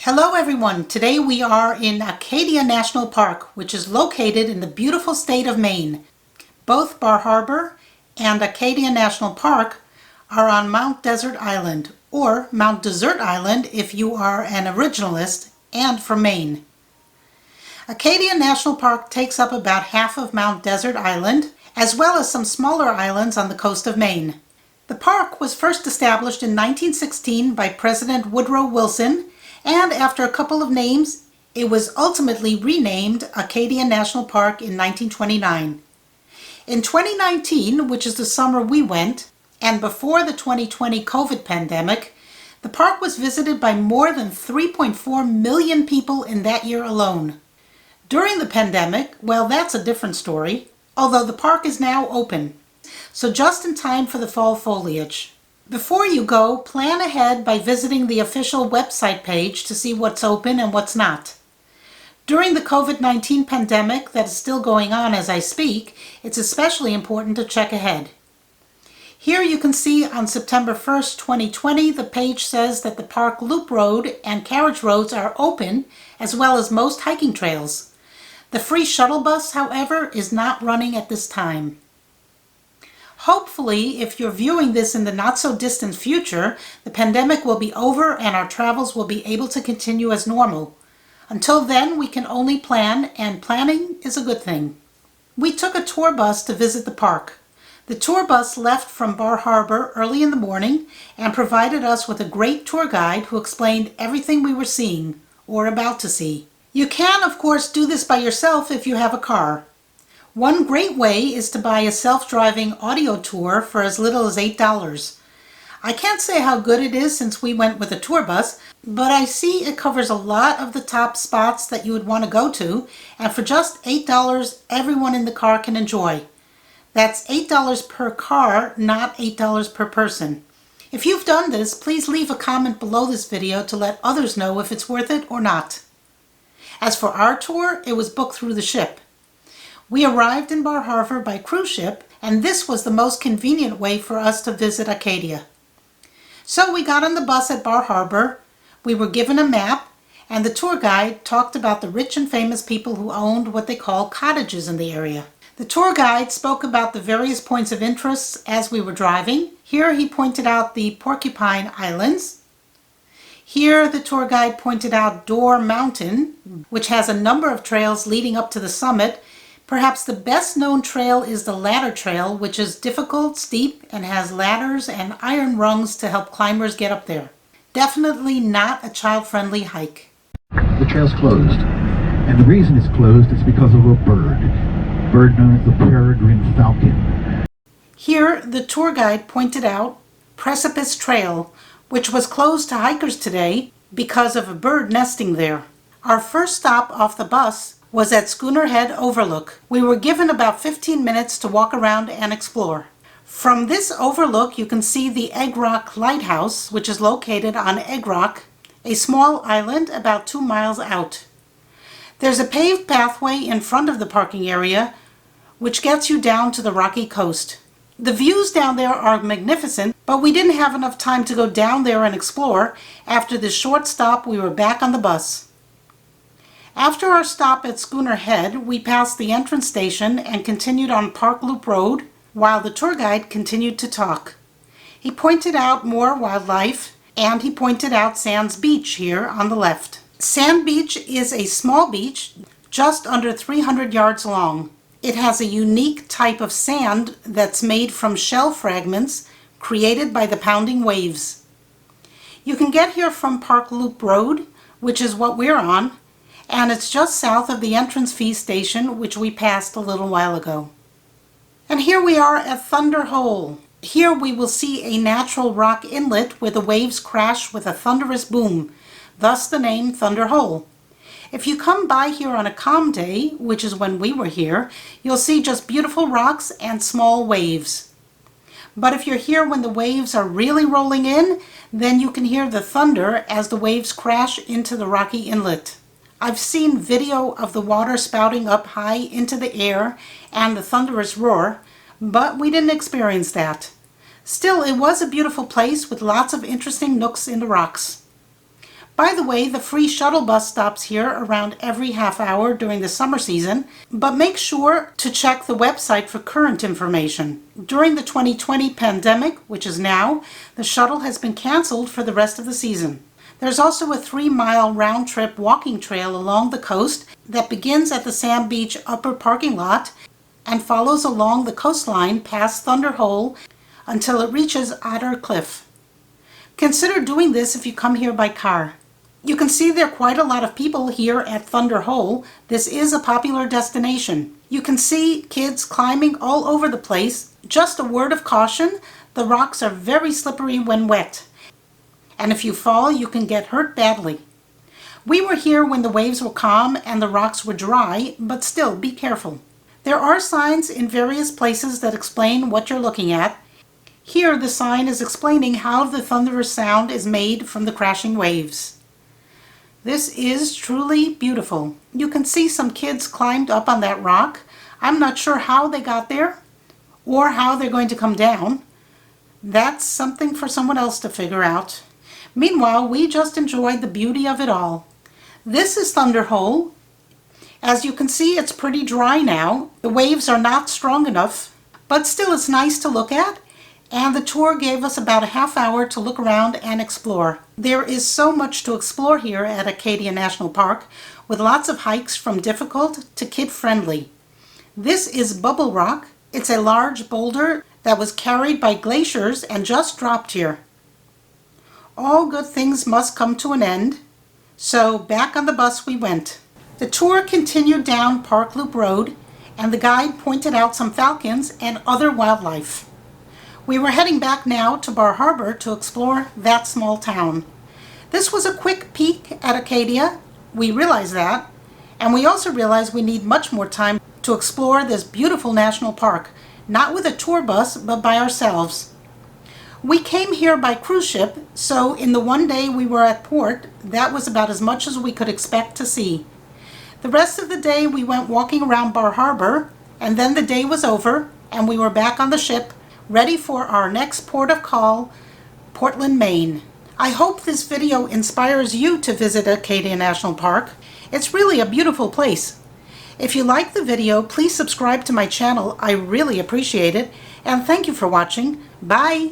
Hello everyone, today we are in Acadia National Park, which is located in the beautiful state of Maine. Both Bar Harbor and Acadia National Park are on Mount Desert Island, or Mount Desert Island if you are an originalist and from Maine. Acadia National Park takes up about half of Mount Desert Island, as well as some smaller islands on the coast of Maine. The park was first established in 1916 by President Woodrow Wilson, and after a couple of names, it was ultimately renamed Acadia National Park in 1929. In 2019, which is the summer we went, and before the 2020 COVID pandemic, the park was visited by more than 3.4 million people in that year alone. During the pandemic, well, that's a different story, although the park is now open, so just in time for the fall foliage. Before you go, plan ahead by visiting the official website page to see what's open and what's not. During the COVID-19 pandemic that is still going on as I speak, it's especially important to check ahead. Here you can see on September 1st, 2020, the page says that the park loop road and carriage roads are open, as well as most hiking trails. The free shuttle bus, however, is not running at this time. Hopefully, if you're viewing this in the not-so-distant future, the pandemic will be over and our travels will be able to continue as normal. Until then, we can only plan, and planning is a good thing. We took a tour bus to visit the park. The tour bus left from Bar Harbor early in the morning and provided us with a great tour guide who explained everything we were seeing, or about to see. You can, of course, do this by yourself if you have a car. One great way is to buy a self-driving audio tour for as little as $8. I can't say how good it is since we went with a tour bus, but I see it covers a lot of the top spots that you would want to go to, and for just $8, everyone in the car can enjoy. That's $8 per car, not $8 per person. If you've done this, please leave a comment below this video to let others know if it's worth it or not. As for our tour, it was booked through the ship. We arrived in Bar Harbor by cruise ship, and this was the most convenient way for us to visit Acadia. So we got on the bus at Bar Harbor, we were given a map, and the tour guide talked about the rich and famous people who owned what they call cottages in the area. The tour guide spoke about the various points of interest as we were driving. Here he pointed out the Porcupine Islands. Here the tour guide pointed out Door Mountain, which has a number of trails leading up to the summit. Perhaps the best known trail is the Ladder Trail, which is difficult, steep, and has ladders and iron rungs to help climbers get up there. Definitely not a child-friendly hike. The trail's closed, and the reason it's closed is because of a bird known as the peregrine falcon. Here, the tour guide pointed out Precipice Trail, which was closed to hikers today because of a bird nesting there. Our first stop off the bus was at Schooner Head Overlook. We were given about 15 minutes to walk around and explore. From this overlook you can see the Egg Rock Lighthouse, which is located on Egg Rock, a small island about 2 miles out. There's a paved pathway in front of the parking area which gets you down to the rocky coast. The views down there are magnificent, but we didn't have enough time to go down there and explore. After this short stop we were back on the bus. After our stop at Schooner Head, we passed the entrance station and continued on Park Loop Road while the tour guide continued to talk. He pointed out more wildlife, and he pointed out Sands Beach here on the left. Sand Beach is a small beach just under 300 yards long. It has a unique type of sand that's made from shell fragments created by the pounding waves. You can get here from Park Loop Road, which is what we're on, and it's just south of the entrance fee station, which we passed a little while ago. And here we are at Thunderhole. Here we will see a natural rock inlet where the waves crash with a thunderous boom, thus the name Thunderhole. If you come by here on a calm day, which is when we were here, you'll see just beautiful rocks and small waves. But if you're here when the waves are really rolling in, then you can hear the thunder as the waves crash into the rocky inlet. I've seen video of the water spouting up high into the air and the thunderous roar, but we didn't experience that. Still, it was a beautiful place with lots of interesting nooks in the rocks. By the way, the free shuttle bus stops here around every half hour during the summer season, but make sure to check the website for current information. During the 2020 pandemic, which is now, the shuttle has been canceled for the rest of the season. There's also a 3-mile round-trip walking trail along the coast that begins at the Sand Beach upper parking lot and follows along the coastline past Thunderhole until it reaches Otter Cliff. Consider doing this if you come here by car. You can see there are quite a lot of people here at Thunderhole. This is a popular destination. You can see kids climbing all over the place. Just a word of caution, the rocks are very slippery when wet. And if you fall, you can get hurt badly. We were here when the waves were calm and the rocks were dry, but still be careful. There are signs in various places that explain what you're looking at. Here the sign is explaining how the thunderous sound is made from the crashing waves. This is truly beautiful. You can see some kids climbed up on that rock. I'm not sure how they got there or how they're going to come down. That's something for someone else to figure out. Meanwhile, we just enjoyed the beauty of it all. This is Thunderhole. As you can see, it's pretty dry now. The waves are not strong enough, but still it's nice to look at. And the tour gave us about a half hour to look around and explore. There is so much to explore here at Acadia National Park, with lots of hikes from difficult to kid-friendly. This is Bubble Rock. It's a large boulder that was carried by glaciers and just dropped here. All good things must come to an end, so back on the bus we went. The tour continued down Park Loop Road, and the guide pointed out some falcons and other wildlife. We were heading back now to Bar Harbor to explore that small town. This was a quick peek at Acadia. We realized that, and we also realized we need much more time to explore this beautiful national park, not with a tour bus, but by ourselves. We came here by cruise ship, so in the one day we were at port, that was about as much as we could expect to see. The rest of the day we went walking around Bar Harbor, and then the day was over, and we were back on the ship, ready for our next port of call, Portland, Maine. I hope this video inspires you to visit Acadia National Park. It's really a beautiful place. If you like the video, please subscribe to my channel. I really appreciate it. And thank you for watching. Bye!